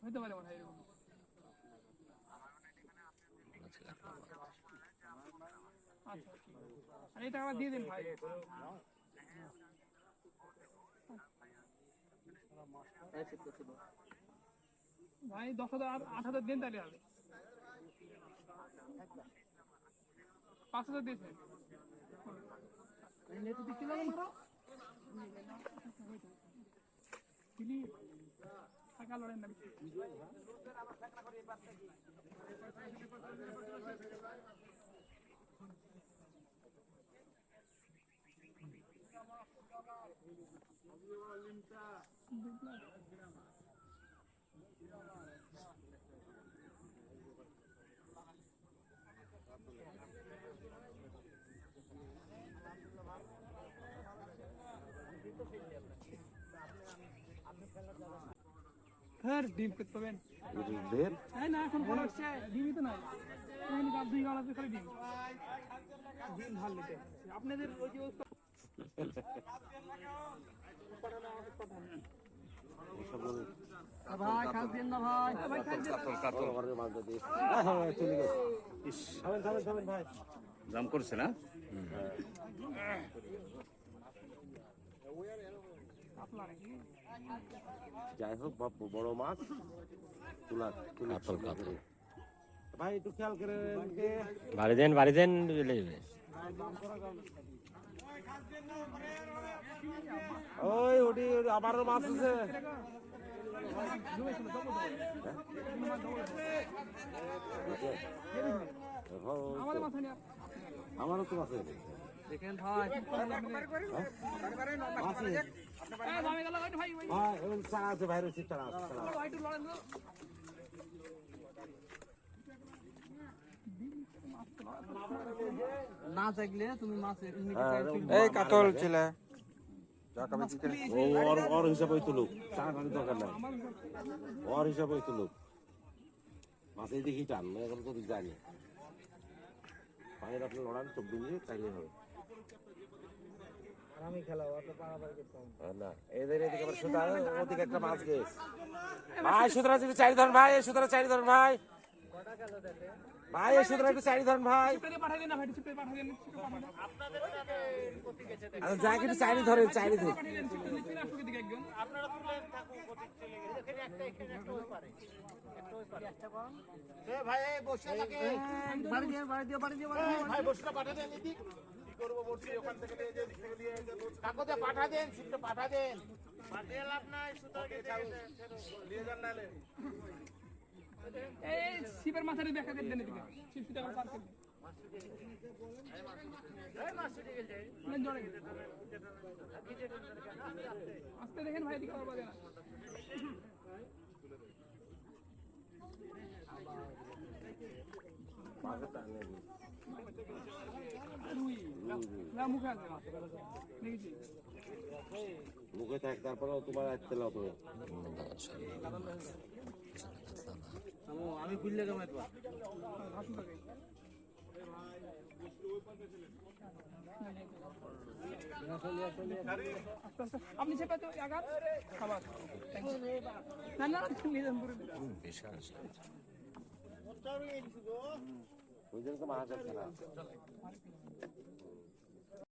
হইতে পারে মনে হয় এরকম। আচ্ছা আর এই টাকাটা দিয়ে দিন ভাই। ভাই 10,000 আর 8,000 দিন তাহলে হবে। 5,000 দিয়েছেন টাকা লড়েন না স্যার ডিম করতে পাবেন না এখন বড় হচ্ছে ডিমই তো নাই দুই গাল আছে খালি ডিম ডিম ভাল নিতে আপনাদের ওই যে ভাই খাচ্ছেন না ভাই ভাই ভাই দাম করছে না যাই হোক বড় মাছ তুলা ভাই একটু খেয়াল করে বাড়ি দেন ওই ওটি আমারও মাছ আছে আমারও তো আছে দেখেন ভাই বাইরে না চাইলে তুমি মাছ এই কাতল ছিল ওর হিসাবে তুলুক চা খালি দরকার নাই ওর হিসাবে তুলুক মাছে দেখি টান এখন তো জানি পানির আপনি লড়ান 24 মিনিট চাইলে হবে আমি খেলা অত পারাপারি করতাম না এদের এদিকে আবার সুতা ওদিকে একটা মাছ গেছে ভাই সুতরা যদি চারি ধরুন ভাই সুতরা চারি ধরুন ভাই কটা গেল দেখে ভাই সুতরা একটু চারি ধরুন ভাই পাঠিয়ে দেন না ভাই চিপে পাঠিয়ে দেন আপনাদের সাথে প্রতি গেছে আচ্ছা যা কিছু চারি ধরেন চারি ধরে আপনারা তুলে থাকুন প্রতি চলে গেছে এখানে একটা একটু পারে একটু পারে একটা কোন এ ভাই এই বসে থাকে বাড়ি দিও ভাই বসটা পাঠিয়ে দেন এদিক কি করব বলছি ওখান থেকে নিয়ে যে দিক থেকে নিয়ে কাগজে পাঠিয়ে দেন সুতটা পাঠিয়ে দেন পাঠিয়ে লাভ নাই সুতা কেটে নিয়ে যান নালে এই শিবের মাথারে দেখা দেন এদিকে শিব সুতা পার করে আস্তে দেখেন ভাই এদিকে আবার বাজে না মুখে থাক তারপরে তোমার আসতে লাগবে আমি বুঝলে কেমন আপনি চেপে তো খাবার না না বিশাল ওই জন্য তো মাছ আছে না